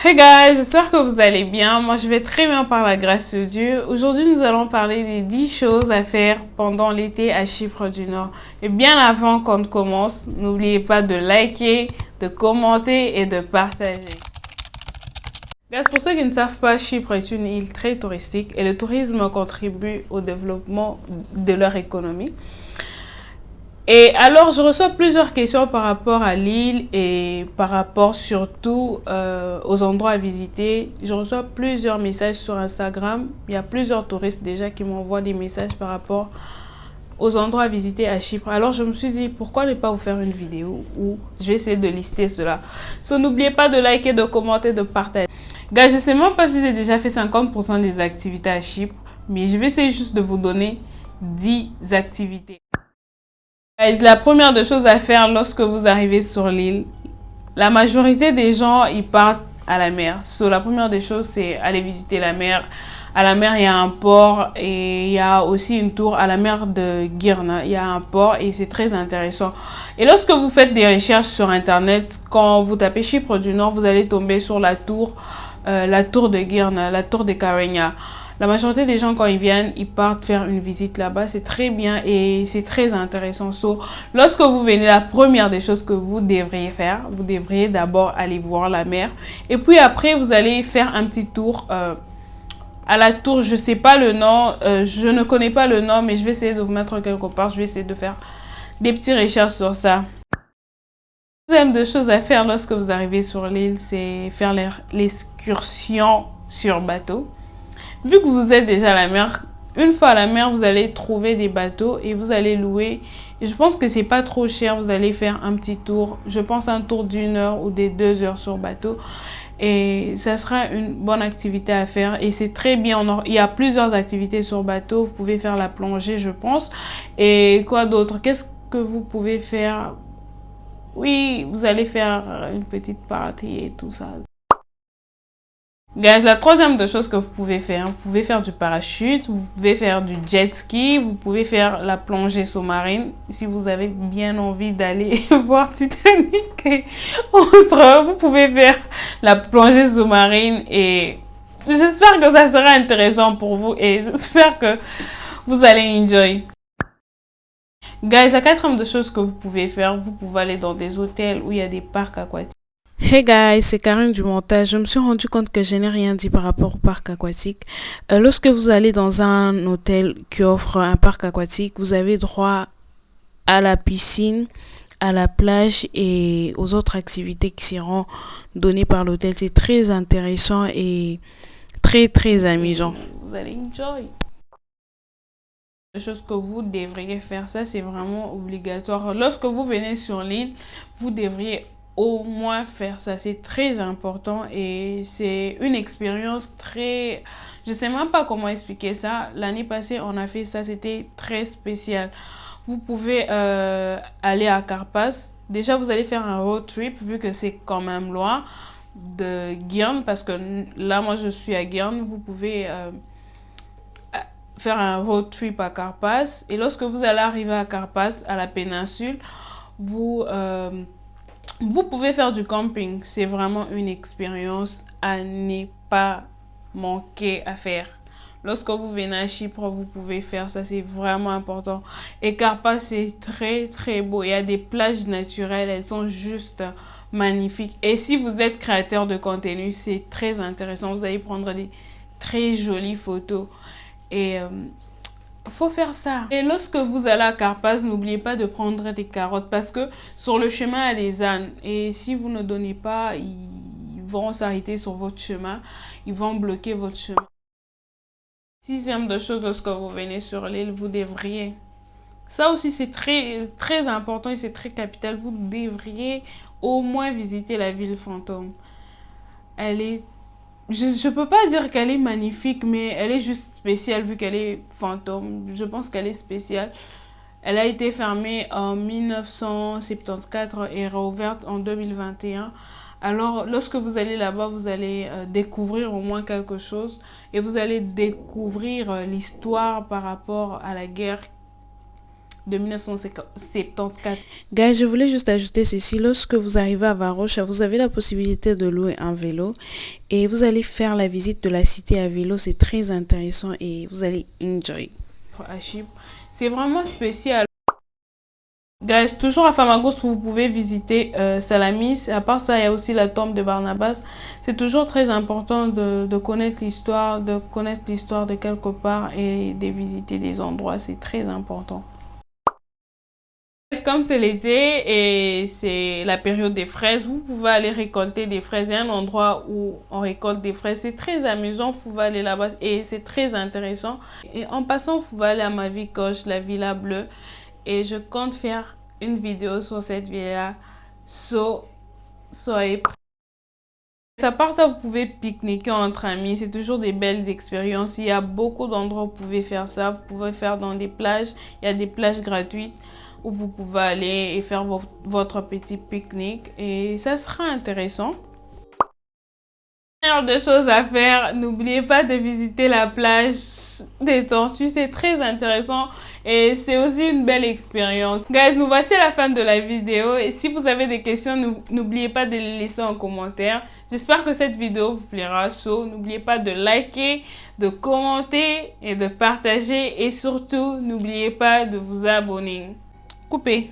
Hey guys, j'espère que vous allez bien. Moi, je vais très bien par la grâce de Dieu. Aujourd'hui, nous allons parler des 10 choses à faire pendant l'été à Chypre du Nord. Et bien avant qu'on commence, n'oubliez pas de liker, de commenter et de partager. Guys, pour ceux qui ne savent pas, Chypre est une île très touristique et le tourisme contribue au développement de leur économie. Et alors, je reçois plusieurs questions par rapport à l'île et par rapport surtout aux endroits à visiter. Je reçois plusieurs messages sur Instagram. Il y a plusieurs touristes déjà qui m'envoient des messages par rapport aux endroits à visiter à Chypre. Alors, je me suis dit, pourquoi ne pas vous faire une vidéo où je vais essayer de lister cela. So, n'oubliez pas de liker, de commenter, de partager. Gars, je sais même pas si j'ai déjà fait 50% des activités à Chypre, mais je vais essayer juste de vous donner 10 activités. La première des choses à faire lorsque vous arrivez sur l'île, la majorité des gens, ils partent à la mer. So, la première des choses, c'est aller visiter la mer. À la mer, il y a un port et il y a aussi une tour à la mer de Girne. Il y a un port et c'est très intéressant. Et lorsque vous faites des recherches sur Internet, quand vous tapez Chypre du Nord, vous allez tomber sur la tour de Girne, la tour de Carigna. La majorité des gens, quand ils viennent, ils partent faire une visite là-bas. C'est très bien et c'est très intéressant. So, lorsque vous venez, la première des choses que vous devriez faire, vous devriez d'abord aller voir la mer. Et puis après, vous allez faire un petit tour à la tour. Je sais pas le nom, je ne connais pas le nom, mais je vais essayer de vous mettre quelque part. Je vais essayer de faire des petites recherches sur ça. Deuxième des choses à faire lorsque vous arrivez sur l'île, c'est faire l'excursion sur bateau. Vu que vous êtes déjà à la mer, une fois à la mer, vous allez trouver des bateaux et vous allez louer. Et je pense que c'est pas trop cher. Vous allez faire un petit tour. Je pense un tour d'1 heure ou des 2 heures sur bateau. Et ça sera une bonne activité à faire. Et c'est très bien. Il y a plusieurs activités sur bateau. Vous pouvez faire la plongée, je pense. Et quoi d'autre? Qu'est-ce que vous pouvez faire? Oui, vous allez faire une petite partie et tout ça. Guys, la troisième des choses que vous pouvez faire du parachute, vous pouvez faire du jet ski, vous pouvez faire la plongée sous-marine. Si vous avez bien envie d'aller voir Titanic et autres, vous pouvez faire la plongée sous-marine et j'espère que ça sera intéressant pour vous et j'espère que vous allez enjoy. Guys, la quatrième des choses que vous pouvez faire, vous pouvez aller dans des hôtels où il y a des parcs aquatiques. Hey guys, c'est Karine du montage. Je me suis rendu compte que je n'ai rien dit par rapport au parc aquatique. Lorsque vous allez dans un hôtel qui offre un parc aquatique, vous avez droit à la piscine, à la plage et aux autres activités qui seront données par l'hôtel. C'est très intéressant et très amusant. Vous allez enjoy. La chose que vous devriez faire, ça c'est vraiment obligatoire. Lorsque vous venez sur l'île, vous devriez au moins faire ça. C'est très important et c'est une expérience très... Je sais même pas comment expliquer ça. L'année passée, on a fait ça. C'était très spécial. Vous pouvez aller à Karpas. Déjà, vous allez faire un road trip vu que c'est quand même loin de Girne parce que là, moi, je suis à Girne. Vous pouvez... faire un road trip à Karpas et lorsque vous allez arriver à Karpas, à la péninsule, vous pouvez faire du camping. C'est vraiment une expérience à ne pas manquer à faire. Lorsque vous venez à Chypre, vous pouvez faire ça. C'est vraiment important. Et Karpas, c'est très beau. Il y a des plages naturelles. Elles sont juste magnifiques. Et si vous êtes créateur de contenu, c'est très intéressant. Vous allez prendre des très jolies photos. Et faut faire ça. Et lorsque vous allez à Karpas, n'oubliez pas de prendre des carottes parce que sur le chemin, il y a des ânes. Et si vous ne donnez pas, ils vont s'arrêter sur votre chemin. Ils vont bloquer votre chemin. Sixième de chose, lorsque vous venez sur l'île, vous devriez... Ça aussi, c'est très important et c'est très capital. Vous devriez au moins visiter la ville fantôme. Elle est... Je peux pas dire qu'elle est magnifique, mais elle est juste spéciale vu qu'elle est fantôme. Je pense qu'elle est spéciale. Elle a été fermée en 1974 et réouverte en 2021. Alors, lorsque vous allez là-bas, vous allez découvrir au moins quelque chose et vous allez découvrir l'histoire par rapport à la guerre de 1974. Guys, je voulais juste ajouter ceci. Lorsque vous arrivez à Varosha, vous avez la possibilité de louer un vélo et vous allez faire la visite de la cité à vélo. C'est très intéressant et vous allez enjoy. À Chypre, c'est vraiment spécial. Guys, toujours à Famagouste, vous pouvez visiter Salamis. À part ça, il y a aussi la tombe de Barnabas. C'est toujours très important de connaître l'histoire, de quelque part et de visiter des endroits. C'est très important. Comme c'est l'été et c'est la période des fraises, vous pouvez aller récolter des fraises. Il y a un endroit où on récolte des fraises. C'est très amusant. Vous pouvez aller là-bas et c'est très intéressant. Et en passant, vous pouvez aller à Mavikoche, la Villa Bleue. Et je compte faire une vidéo sur cette villa. Soyez prêts. À part ça, vous pouvez pique-niquer entre amis. C'est toujours des belles expériences. Il y a beaucoup d'endroits où vous pouvez faire ça. Vous pouvez faire dans des plages. Il y a des plages gratuites où vous pouvez aller et faire votre petit pique-nique. Et ça sera intéressant. De choses à faire, n'oubliez pas de visiter la plage des tortues, c'est très intéressant et c'est aussi une belle expérience. Guys, nous voici à la fin de la vidéo et si vous avez des questions, n'oubliez pas de les laisser en commentaire. J'espère que cette vidéo vous plaira. N'oubliez pas de liker, de commenter et de partager et surtout, n'oubliez pas de vous abonner. Coupez.